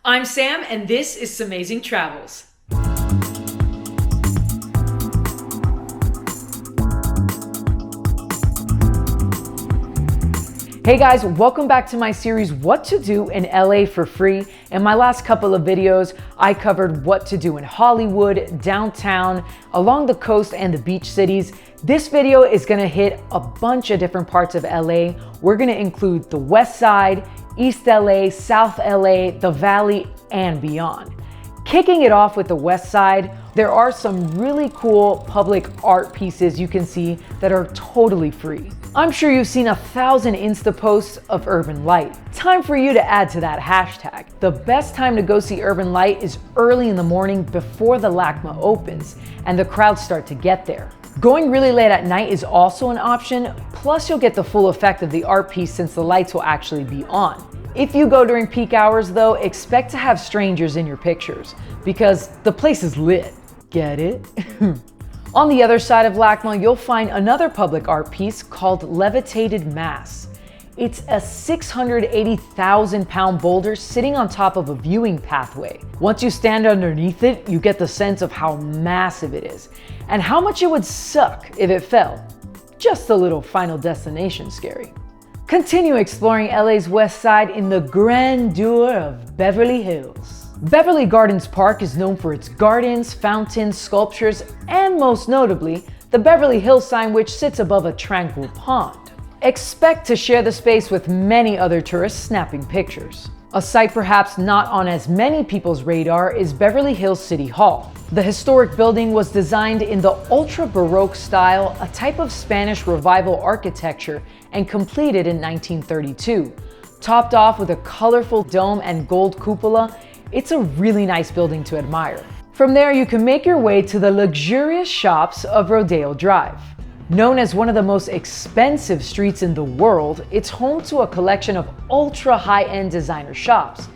I'm Sam, and this is Amazing Travels. Hey guys, welcome back to my series, What to Do in LA for Free. In my last couple of videos, I covered what to do in Hollywood, downtown, along the coast, and the beach cities. This video is gonna hit a bunch of different parts of LA. We're gonna include the Westside, East LA, South LA, the Valley, and beyond. Kicking it off with the Westside, there are some really cool public art pieces you can see that are totally free. I'm sure you've seen 1,000 Insta posts of Urban Light. Time for you to add to that hashtag. The best time to go see Urban Light is early in the morning before the LACMA opens and the crowds start to get there. Going really late at night is also an option, plus you'll get the full effect of the art piece since the lights will actually be on. If you go during peak hours though, expect to have strangers in your pictures because the place is lit. Get it? On the other side of LACMA, you'll find another public art piece called Levitated Mass. It's a 680,000-pound boulder sitting on top of a viewing pathway. Once you stand underneath it, you get the sense of how massive it is and how much it would suck if it fell. Just a little Final Destination scary. Continue exploring LA's West Side in the grandeur of Beverly Hills. Beverly Gardens Park is known for its gardens, fountains, sculptures, and most notably, the Beverly Hills sign, which sits above a tranquil pond. Expect to share the space with many other tourists snapping pictures. A site perhaps not on as many people's radar is Beverly Hills City Hall. The historic building was designed in the ultra baroque style, a type of Spanish revival architecture, and completed in 1932. Topped off with a colorful dome and gold cupola, it's a really nice building to admire. From there, you can make your way to the luxurious shops of Rodeo Drive. Known as one of the most expensive streets in the world, it's home to a collection of ultra high-end designer shops.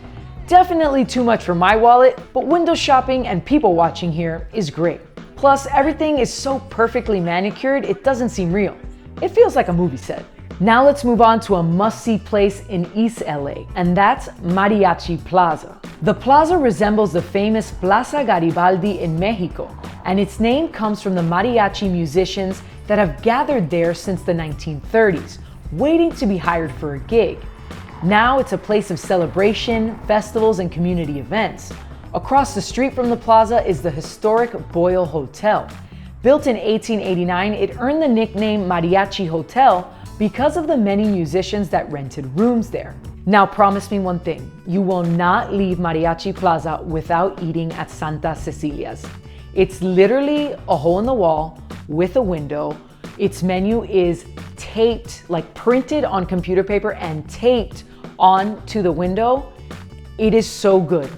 Definitely too much for my wallet, but window shopping and people watching here is great. Plus, everything is so perfectly manicured, it doesn't seem real. It feels like a movie set. Now let's move on to a must-see place in East LA, and that's Mariachi Plaza. The plaza resembles the famous Plaza Garibaldi in Mexico, and its name comes from the mariachi musicians that have gathered there since the 1930s, waiting to be hired for a gig. Now it's a place of celebration, festivals, and community events. Across the street from the plaza is the historic Boyle Hotel. Built in 1889, it earned the nickname Mariachi Hotel because of the many musicians that rented rooms there. Now promise me one thing, you will not leave Mariachi Plaza without eating at Santa Cecilia's. It's literally a hole in the wall with a window. Its menu is taped, like printed on computer paper and taped onto the window. It is so good.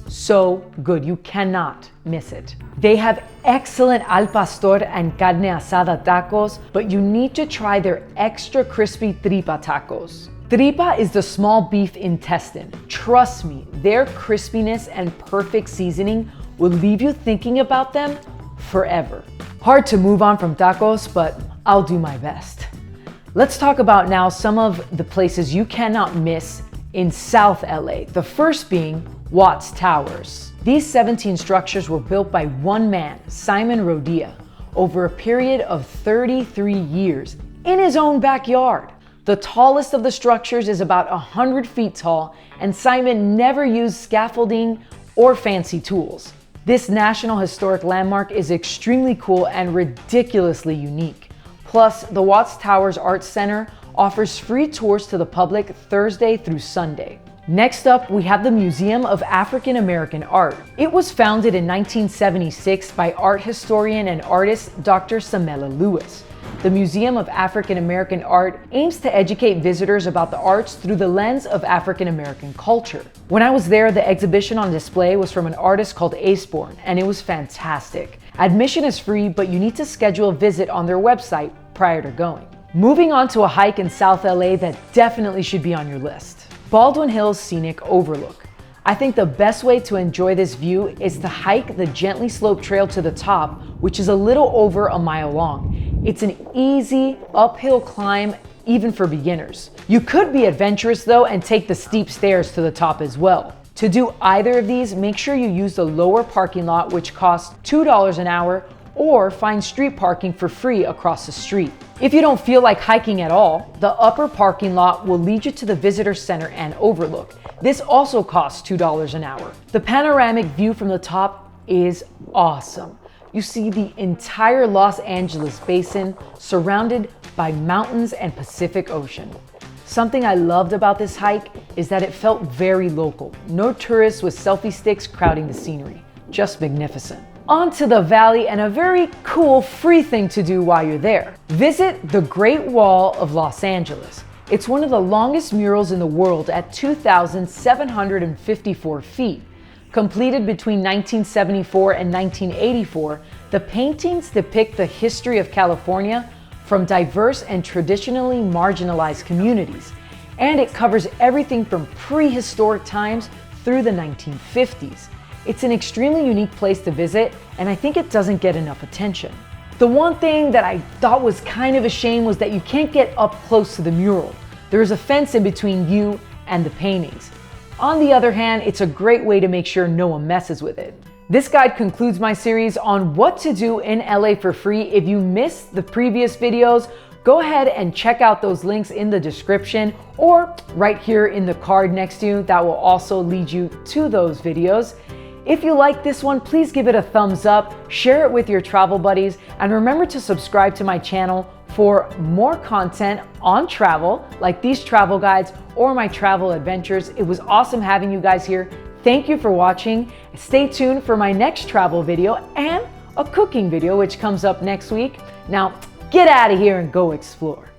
So good, you cannot miss it. They have excellent al pastor and carne asada tacos, but you need to try their extra crispy tripa tacos. Tripa is the small beef intestine. Trust me, their crispiness and perfect seasoning will leave you thinking about them forever. Hard to move on from tacos, but I'll do my best. Let's talk about now some of the places you cannot miss in South LA, the first being Watts Towers. These 17 structures were built by one man, Simon Rodia, over a period of 33 years in his own backyard. The tallest of the structures is about 100 feet tall, and Simon never used scaffolding or fancy tools. This National Historic Landmark is extremely cool and ridiculously unique. Plus, the Watts Towers Arts Center offers free tours to the public Thursday through Sunday. Next up, we have the Museum of African American Art. It was founded in 1976 by art historian and artist Dr. Samela Lewis. The Museum of African American Art aims to educate visitors about the arts through the lens of African American culture. When I was there, the exhibition on display was from an artist called Aceborn, and it was fantastic. Admission is free, but you need to schedule a visit on their website prior to going. Moving on to a hike in South LA that definitely should be on your list. Baldwin Hills Scenic Overlook. I think the best way to enjoy this view is to hike the gently sloped trail to the top, which is a little over a mile long. It's an easy uphill climb, even for beginners. You could be adventurous though and take the steep stairs to the top as well. To do either of these, make sure you use the lower parking lot, which costs $2 an hour, or find street parking for free across the street. If you don't feel like hiking at all, the upper parking lot will lead you to the visitor center and overlook. This also costs $2 an hour. The panoramic view from the top is awesome. You see the entire Los Angeles basin surrounded by mountains and Pacific Ocean. Something I loved about this hike is that it felt very local. No tourists with selfie sticks crowding the scenery. Just magnificent. On to the valley and a very cool free thing to do while you're there. Visit the Great Wall of Los Angeles. It's one of the longest murals in the world at 2,754 feet. Completed between 1974 and 1984, the paintings depict the history of California from diverse and traditionally marginalized communities, and it covers everything from prehistoric times through the 1950s. It's an extremely unique place to visit, and I think it doesn't get enough attention. The one thing that I thought was kind of a shame was that you can't get up close to the mural. There is a fence in between you and the paintings. On the other hand, it's a great way to make sure no one messes with it. This guide concludes my series on what to do in LA for free. If you missed the previous videos, go ahead and check out those links in the description or right here in the card next to you. That will also lead you to those videos. If you like this one, please give it a thumbs up, share it with your travel buddies, and remember to subscribe to my channel for more content on travel, like these travel guides or my travel adventures. It was awesome having you guys here. Thank you for watching. Stay tuned for my next travel video and a cooking video, which comes up next week. Now, get out of here and go explore.